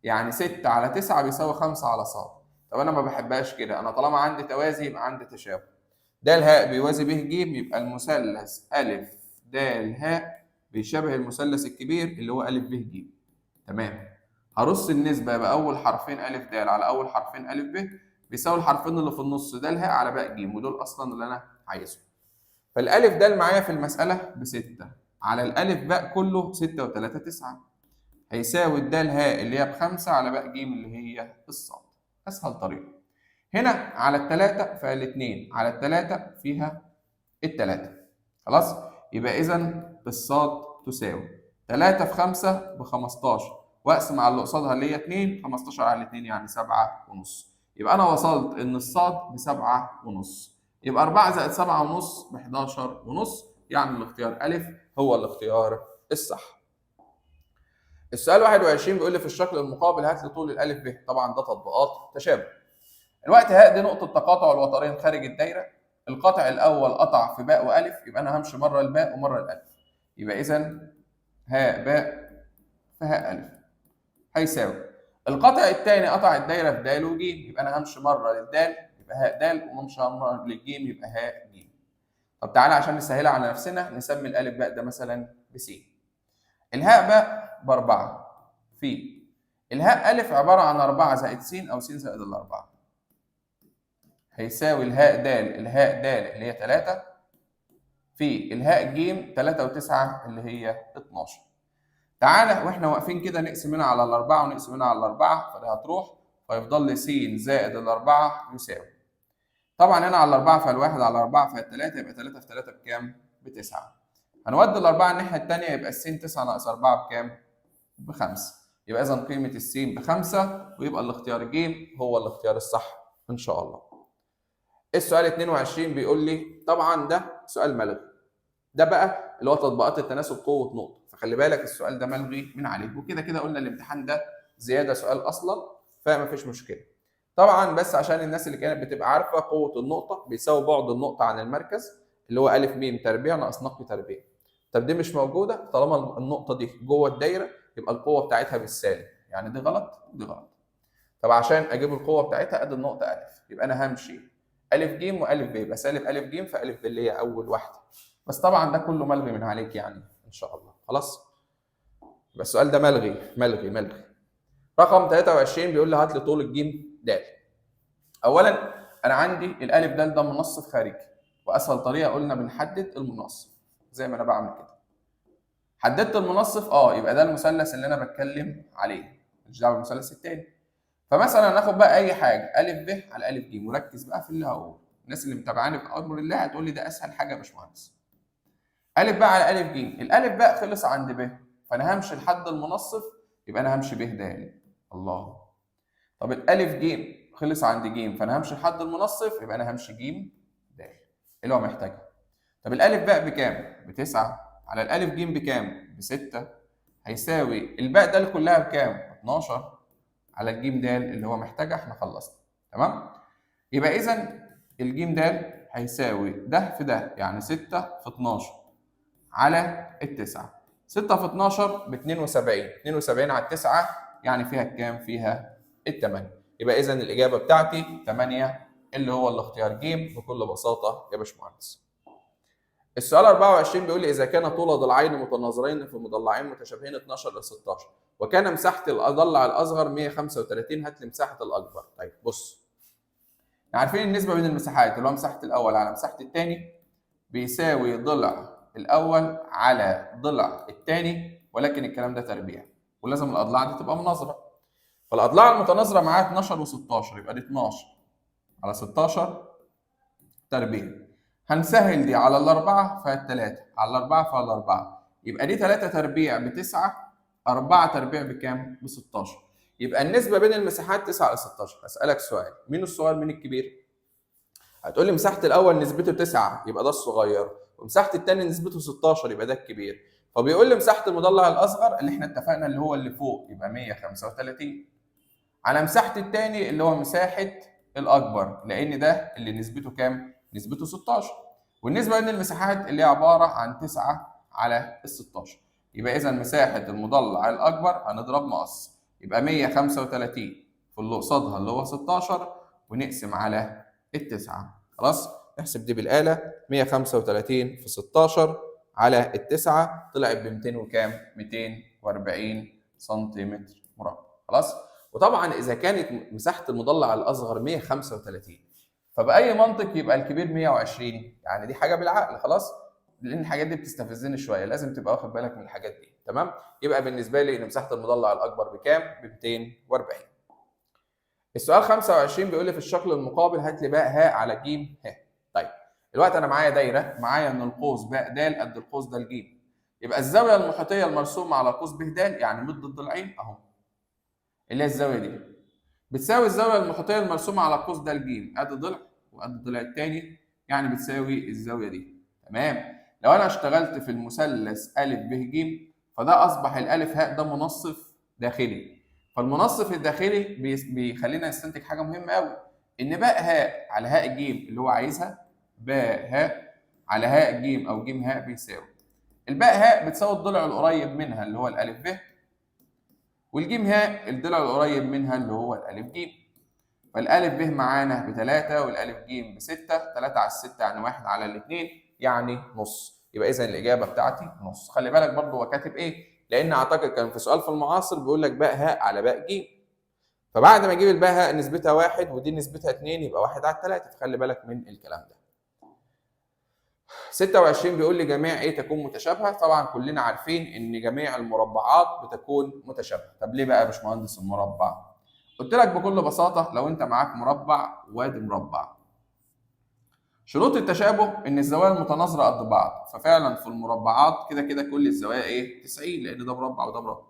S1: يعني 6 على 9 بيساوي 5 على صاد. طب انا ما بحبهاش كده، انا طالما عندي توازي يبقى عندي تشابه. د هاء بيوازي ب ج، يبقى المثلث ا د هاء بيشابه المثلث الكبير اللي هو ا ب ج. تمام. هرص النسبه يبقى اول حرفين ا د على اول حرفين ا ب بيساوي الحرفين اللي في النص د هاء على باء ج، ودول اصلا اللي انا عايزهم. فالالف د معايا في المساله ب6 على الالف باء كله 6 و3 9 هيساوي الد هاء اللي هي ب5 على باء ج اللي هي الصاد. اسهل طريقه. هنا على الثلاثه فالاثنين على الثلاثه فيها الثلاثه. خلاص؟ يبقى اذا الصاد تساوي 3 في 5 ب 15 واقسم على اللي قصادها اللي هي 2، 15 على 2 يعني 7.5. يبقى انا وصلت ان الصاد ب7.5. يبقى 4 زائد 7.5 ب 11.5، يعني الاختيار أ هو الاختيار الصح. السؤال 21 بيقول لي في الشكل المقابل هات لي طول الألف ب. طبعا ده تطبيقات تشابه. الوقت هاء دي نقطة تقاطع الوترين خارج الدايرة. القطع الأول قطع في باء وألف، يبقى أنا همشي مرة الباء ومرة الألف. يبقى إذا هاء باء فهاء ألف هيساوي القطع الثاني قطع الدايره في د وج، يبقى انا همشي مره للدال يبقى هاء د، وممشي مره للجيم يبقى هاء ج. طب تعالى عشان نسهلها على نفسنا نسمي الالف باء ده مثلا بس. الهاء باء ب4 في الهاء الف عباره عن 4 زائد س او س زائد الاربعه، هيساوي الهاء د اللي هي 3 في الهاء ج 3 و9 اللي هي 12. تعالى واحنا واقفين كده نقسم هنا على الاربعه ونقسم هنا على الاربعه، فده هتروح فيفضل لي س زائد الاربعه يساوي، طبعا هنا على الاربعه فالواحد على الاربعه فالثلاثه، يبقى 3 في 3 بكام؟ ب9. هنودي الاربعه الناحيه الثانيه يبقى الس 9 ناقص 4 بكام؟ ب5. يبقى اذا قيمه الس ب5، ويبقى الاختيار ج هو الاختيار الصح ان شاء الله. السؤال 22 بيقول لي طبعا ده سؤال ملغي، ده بقى اللي هو تطبيقات التناسب قوه نقطه، فخلي بالك السؤال ده ملغي من عليك، وكده كده قلنا الامتحان ده زياده سؤال اصلا فما فيش مشكله. طبعا بس عشان الناس اللي كانت بتبقى عارفه قوه النقطه بيساوي بعد النقطه عن المركز اللي هو ا م تربيع ناقص نق تربيع. طب دي مش موجوده، طالما النقطه دي جوه الدايره يبقى القوه بتاعتها بالسالب، يعني دي غلط ودي غلط. طب عشان اجيب القوه بتاعتها ادي النقطه ا، يبقى انا همشي ا ج والف ب، يبقى سالب ا ج فا ب اللي هي اول واحده. بس طبعا ده كله ملغي من عليك يعني ان شاء الله. خلاص يبقى السؤال ده ملغي. رقم 23 بيقول لي هات لي طول الجيم د. اولا انا عندي الالف د ده منصف خارجي، واسهل طريقه قلنا بنحدد المنصف زي ما انا بعمل كده. حددت المنصف يبقى ده المثلث اللي انا بتكلم عليه، مش دعوه بالمثلث الثاني. فمثلا ناخد بقى اي حاجه ا ب على ا ج، وركز بقى في اللي هقوله، الناس اللي متابعاني بامر الله هتقول لي ده اسهل حاجه يا باشمهندس. ا بقى على ا ج، الالف بقى خلص عند ب، فانا همشي لحد المنصف يبقى انا همشي ب د. الله. طب الالف ج خلص عند ج، فانا همشي لحد المنصف يبقى انا همشي ج د اللي هو محتاجها. طب الالف باء بكام؟ ب9 على الالف ج بكام؟ ب6، هيساوي الباء د كلها بكام؟ 12 على الجيم د اللي هو محتاجها. احنا خلصنا تمام؟ يبقى اذا الجيم د هيساوي ده في ده، يعني 6 في 12 على ال9. 6 في 12 ب 72، 72 على 9 يعني فيها كام؟ فيها ال8. يبقى اذا الاجابه بتاعتي 8 اللي هو الاختيار ج بكل بساطه يا باشمهندس. السؤال 24 بيقول لي اذا كان طول ضلعين متناظرين في مضلعين متشابهين 12 ل 16، وكان مساحه الضلع الاصغر 135، هات لي مساحه الاكبر. طيب بص، عارفين النسبه بين المساحات اللي هو مساحه الاول على مساحه الثاني بيساوي ضلع الاول على ضلع الثاني، ولكن الكلام ده تربيع ولازم الاضلاع دي تبقى مناظره. فالاضلاع المتناظره معاها 12 و16، يبقى دي 12 على 16 تربيع. هنسهل دي على الاربعه فالثلاثه على الاربعه فالاربعه، يبقى دي 3 تربيع ب9، 4 تربيع بكام؟ ب16. يبقى النسبه بين المساحات 9 ل 16. اسالك سؤال، مين الصغير مين الكبير؟ هتقول لي مساحه الاول نسبته 9 يبقى ده الصغير، ومساحه الثاني نسبته 16 يبقى ده الكبير. فبيقول لي مساحه المضلع الاصغر اللي احنا اتفقنا اللي هو اللي فوق يبقى 135 على مساحه الثاني اللي هو مساحه الاكبر، لان ده اللي نسبته كام؟ نسبته 16. والنسبه بين المساحات اللي هي عباره عن 9 على ال 16. يبقى اذا مساحه المضلع الاكبر هنضرب مقص، يبقى 135 في اللي قصادها اللي هو 16 ونقسم على التسعة. خلاص نحسب دي بالآلة، 135 في 16 على التسعة طلعت ب 200 وكام؟ 240 سنتيمتر مربع. خلاص. وطبعا إذا كانت مساحة المضلع الأصغر 135 فبأي منطق يبقى الكبير 120، يعني دي حاجة بالعقل. خلاص، لأن الحاجات دي بتستفزني شوية، لازم تبقى واخد بالك من الحاجات دي. تمام؟ يبقى بالنسبة لي إن مساحة المضلع الأكبر بكام؟ ب 240. السؤال 25 بيقول لي في الشكل المقابل هات لي باء ه على ج ه. طيب دلوقتي انا معايا دايره، معايا ان القوس باء د قد القوس ده ج، يبقى الزاويه المحيطيه المرسومه على قوس ب د يعني مد الضلعين اهو اللي هي الزاويه دي بتساوي الزاويه المحيطيه المرسومه على قوس ده ج، ادي ضلع وادي الضلع الثاني يعني بتساوي الزاويه دي. تمام. لو انا اشتغلت في المثلث ا ب ج فده اصبح الالف هاء ده منصف داخلي، فالمنصف الداخلي بيخلينا نستنتج حاجه مهمه قوي، ان باء هاء على هاء ج اللي هو عايزها باء هاء على هاء ج او ج هاء بيساوي الباء هاء بتساوي الضلع القريب منها اللي هو الالف ب، والجيم هاء الضلع القريب منها اللي هو الألف ج. فالألف ب معانا ب3 والألف ج ب6، 3 على 6 يعني 1 على الاتنين يعني نص. يبقى إذا الإجابة بتاعتي نص. خلي بالك برضه هو كاتب إيه؟ لأن أعتقد كان في سؤال في المعاصر بيقول لك باء هاء على باء ج. فبعد ما أجيب الباء هاء نسبتها 1 ودي نسبتها 2 يبقى 1 على 3. فخلي بالك من الكلام ده. 26 بيقول لي جميع ايه تكون متشابهه. طبعا كلنا عارفين ان جميع المربعات بتكون متشابهه. طب ليه بقى يا باشمهندس المربع؟ قلت لك بكل بساطه لو انت معاك مربع وادي مربع، شروط التشابه ان الزوايا المتناظره قد بعض. ففعلا في المربعات كده كده كل الزوايا ايه 90 لان ده مربع وده مربع،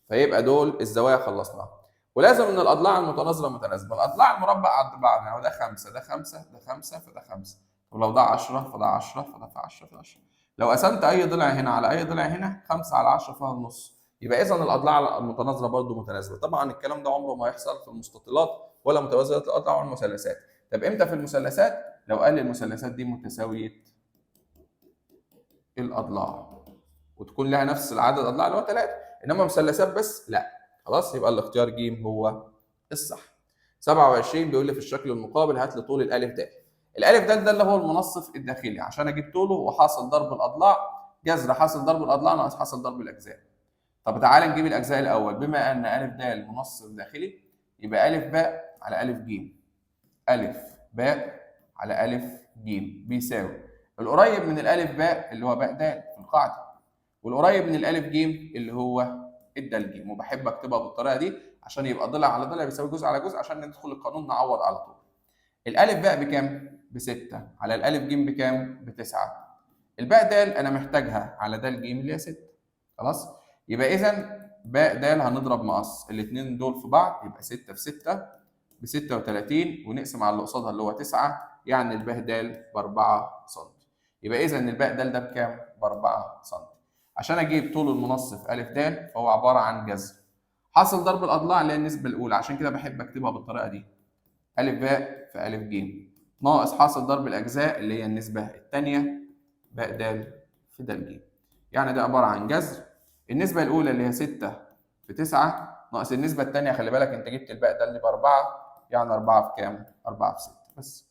S1: فيبقى دول الزوايا خلصناها. ولازم ان الاضلاع المتناظره متناسبه. الاضلاع المربع قد بعض، يعني ده 5 ده 5 ده 5 فده 5. ولو ده 10 فده 10 فده 10 فده 10. لو قسمت اي ضلع هنا على اي ضلع هنا 5 على 10 فيها النص. يبقى اذا الاضلاع المتناظره برضه متناسبه. طبعا الكلام ده عمره ما يحصل في المستطيلات ولا متوازيات الاضلاع والمثلثات. طب امتى في المثلثات؟ لو قال لي المثلثات دي متساويه الاضلاع وتكون لها نفس العدد الاضلاع اللي هو 3. انما مثلثات بس لا. خلاص يبقى الاختيار ج هو الصح. 27 بيقول لي في الشكل المقابل هات لي طول الالف د. الالف د ده اللي هو المنصف الداخلي. عشان اجيب طوله وحاصل ضرب الاضلاع جذر حاصل ضرب الاضلاع ناقص حاصل ضرب الاجزاء. طب تعالى نجيب الاجزاء الاول. بما ان الف د منصف داخلي يبقى الف باء على الف ج. الف باء على الف ج بيساوي القريب من الالف باء اللي هو باء د في القاعده، والقريب من الالف ج اللي هو الدال ج. وبحب اكتبها بالطريقه دي عشان يبقى ضلع على ضلع بيساوي جزء على جزء عشان ندخل القانون نعوض على طول. الالف باء بكام؟ ب6 على الالف ج بكام؟ ب9. الباء د انا محتاجها على د ج اللي هي 6. خلاص؟ يبقى اذا باء د هنضرب مقص الاثنين دول في بعض يبقى 6 في 6 ب 36 ونقسم على اللي قصادها اللي هو 9 يعني الباء د ب 4 سم. يبقى اذا الباء د ده بكام؟ ب 4 سم. عشان اجيب طول المنصف ا د فهو عباره عن جذر حاصل ضرب الاضلاع اللي هي النسبه الاولى. عشان كده بحب اكتبها بالطريقه دي ا باء في ا ج ناقص حاصل ضرب الاجزاء اللي هي النسبه الثانيه باء د في د ج. يعني ده عباره عن جذر النسبه الاولى اللي هي 6 في 9 ناقص النسبه الثانيه. خلي بالك انت جبت الباء د ب 4 يعني 4 في كام؟ 4 في 6 بس.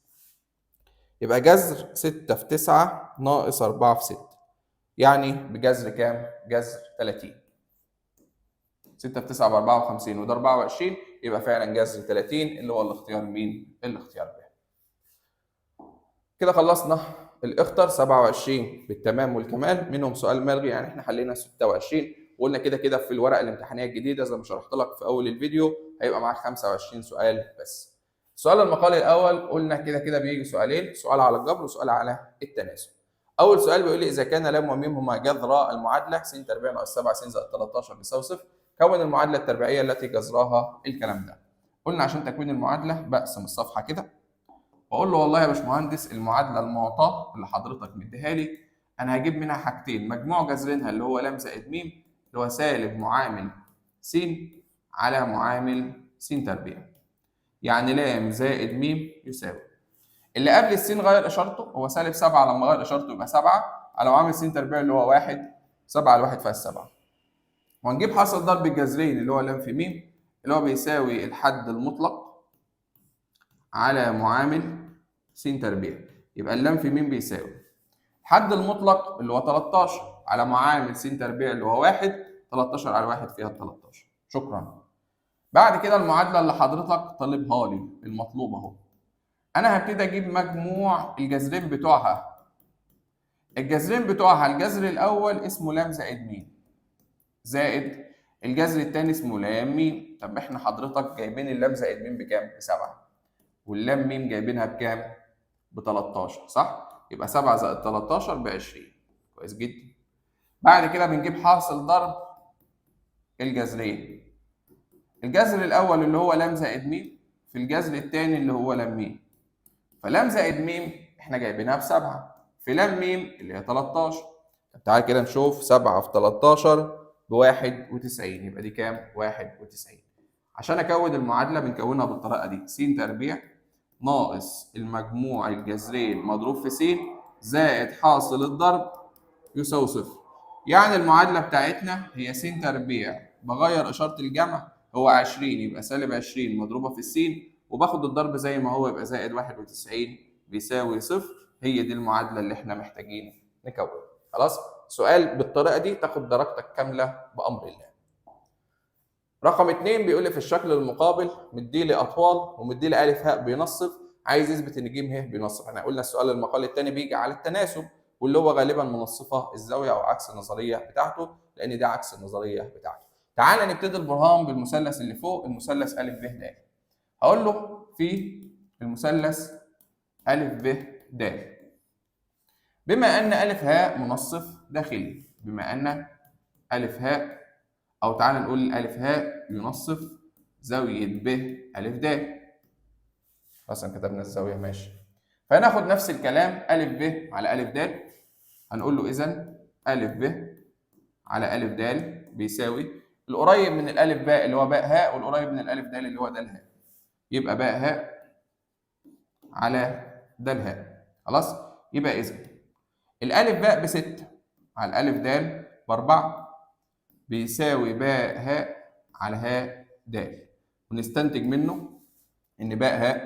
S1: يبقى جذر 6 في 9 ناقص 4 في 6 يعني بجذر كام؟ جذر 30. 6 في 9 ب 54 وده 24 يبقى فعلا جذر 30 اللي هو الاختيار مين؟ الاختيار ب. كده خلصنا الاختر 27 بالتمام والكمال. منهم سؤال ملغي يعني احنا حلينا 26 وقلنا كده كده في الورقه الامتحانيه الجديده زي ما شرحت لك في اول الفيديو هيبقى معاك 25 سؤال بس. السؤال المقالي الاول قلنا كده كده بيجي سؤالين، سؤال على الجبر وسؤال على التناسب. اول سؤال بيقول لي اذا كان لام وميم هما جذر المعادله س تربيع ناقص 7 س زائد 13 بيساوي صفر، كون المعادله التربيعيه التي جذرها الكلام ده. قلنا عشان تكوين المعادله بقسم الصفحه كده واقول له والله يا باشمهندس المعادله المعطاه اللي حضرتك مديها لي انا هجيب منها حاجتين مجموع جذرينها اللي هو لام زائد م اللي هو سالب معامل س على معامل س تربيع. يعني لام زائد م يساوي اللي قبل السين غير اشارته هو سالب 7 لما غير اشارته يبقى 7 على معامل س تربيع اللي هو 1 7 على 1 فيها 7. وهنجيب حاصل ضرب الجذرين اللي هو لام في م اللي هو بيساوي الحد المطلق على معامل س تربيع. يبقى اللام في م بيساوي الحد المطلق اللي هو 13 على معامل س تربيع اللي هو 1 13 على 1 فيها 13. شكرا. بعد كده المعادله اللي حضرتك طالبها لي المطلوبه اهو انا هبتدي اجيب مجموع الجذرين بتوعها. الجذرين بتوعها الجذر الاول اسمه لام زائد م زائد الجذر الثاني اسمه لام م. طب احنا حضرتك جايبين اللام زائد م بكام؟ ب7 واللام م جايبينها بكام؟ ب13 صح؟ يبقى 7 زائد 13 ب 20. كويس جدا. بعد كده بنجيب حاصل ضرب الجذرين. الجذر الاول اللي هو لام زائد م في الجذر الثاني اللي هو لام م. فلام زائد م احنا جايبينها ب7 في لام م اللي هي 13. طب تعال كده نشوف 7 في 13 ب 91 يبقى دي كام؟ 91. عشان اكون المعادله بنكونها بالطريقه دي س تربيع ناقص المجموع الجذرين مضروب في س زائد حاصل الضرب يساوي صفر. يعني المعادله بتاعتنا هي س تربيع بغير اشاره الجمع، هو 20 يبقى سالب 20 مضروبه في السين، وباخد الضرب زي ما هو يبقى زائد 91 بيساوي صفر. هي دي المعادله اللي احنا محتاجين نكونها. خلاص، سؤال بالطريقه دي تاخد درجتك كامله بامر الله. رقم 2 بيقول لي في الشكل المقابل مديلي اطوال ومديلي الف هاء بينصف، عايز يثبت ان ج ه بينصف. احنا قلنا السؤال المقال الثاني بيجي على التناسب، واللي هو غالبا منصفه الزاويه او عكس النظريه بتاعته، لان ده عكس النظريه بتاعته. تعال نبتدي البرهان بالمثلث اللي فوق، المثلث ا ب د. هقول له في المثلث ا ب د بما ان ا هاء منصف داخلي، بما ان ا هاء، او تعال نقول الف هاء ينصف زاويه ب ا د. مثلا كتبنا الزاويه ماشي، فهناخد نفس الكلام ا ب على ا د، هنقول له اذا ا ب على ا د بيساوي القريب من الالف باء اللي هو باء هاء، والقريب من الالف د اللي هو د هاء، يبقى باء هاء على د هاء. خلاص، يبقى اذا الالف باء ب6 على الالف د ب4 بيساوي باء هاء على هاء د، ونستنتج منه ان باء هاء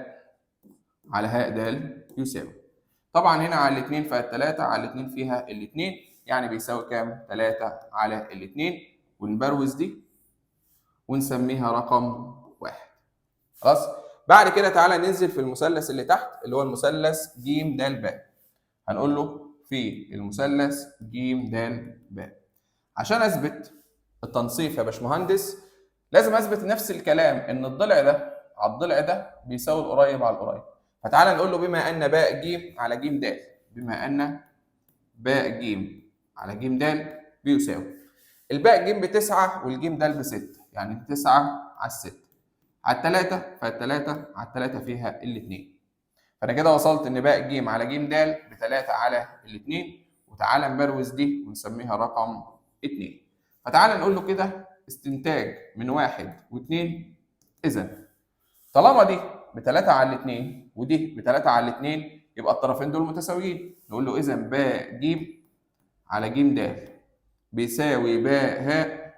S1: على هاء د يساوي، طبعا هنا على الاثنين فيها 3 على الاثنين فيها الاثنين، يعني بيساوي كام؟ 3 على الاثنين، ونبروز دي ونسميها رقم 1. خلاص، بعد كده تعالى ننزل في المثلث اللي تحت اللي هو المثلث ج د ب. هنقول له في المثلث ج د ب، عشان اثبت التنصيف يا باشمهندس لازم اثبت نفس الكلام ان الضلع ده على الضلع ده بيساوي القريب على القريب. فتعالى نقول له بما ان باء ج على ج د، بما ان باء ج على ج د بيساوي الباء ج ب9 والجيم د ب6، يعني 9 على 6 على 3 فال3 على 3 فيها الاثنين، فانا كده وصلت ان باء ج على ج د ب3 على الاثنين. وتعالى نبروز دي ونسميها رقم 2. فتعالى نقول له كده استنتاج من 1 و2، اذا طالما دي ب3 على الاثنين ودي ب3 على الاثنين يبقى الطرفين دول متساويين. نقول له اذا باء ج على ج د بيساوي باء هاء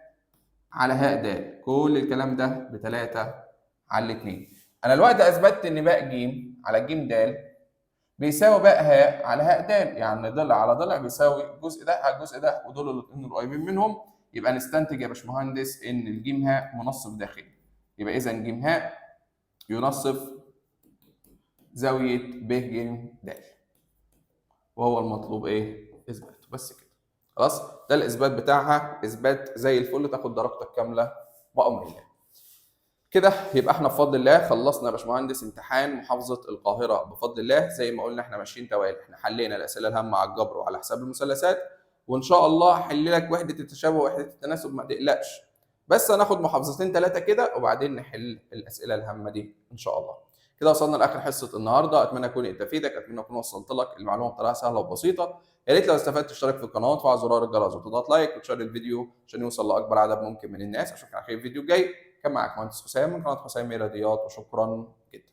S1: على هاء د، كل الكلام ده ب3 على الاثنين. انا الوقت اثبتت ان باء ج على ج د بيساوي باء هاء على هاء د، يعني ضلع على ضلع بيساوي الجزء ده على الجزء ده، ودول الاثنين القريبين منهم. يبقى نستنتج يا باشمهندس ان الجيم هاء منصف داخلي، يبقى اذا جيم هاء ينصف زاويه ب ج د، وهو المطلوب ايه؟ اثباته. بس كده خلاص، ده الاثبات بتاعها، اثبات زي الفل، تاخد درجتك كامله بامر الله. كده يبقى احنا بفضل الله خلصنا يا باشمهندس امتحان محافظه القاهره بفضل الله. زي ما قلنا احنا ماشيين توالي، احنا حلينا الاسئله الهامه على الجبر وعلى حساب المثلثات، وان شاء الله هحل لك وحده التشابه ووحده التناسب، ما تقلقش. بس هناخد محافظتين 3 كده وبعدين نحل الاسئله الهامه دي ان شاء الله. كده وصلنا لاخر حصه النهارده، اتمنى اكون افيدك، اتمنى اكون وصلت لك المعلومه بطريقه سهله وبسيطه. يا ريت لو استفدت تشترك في القناه وتفعل زرار الجرس وتضغط لايك وتشير الفيديو عشان يوصل لاكبر عدد ممكن من الناس. اشوفك على خير في الفيديو الجاي. كان معاك مهندس حسام من قناه حسام رياضيات، وشكرا جدا.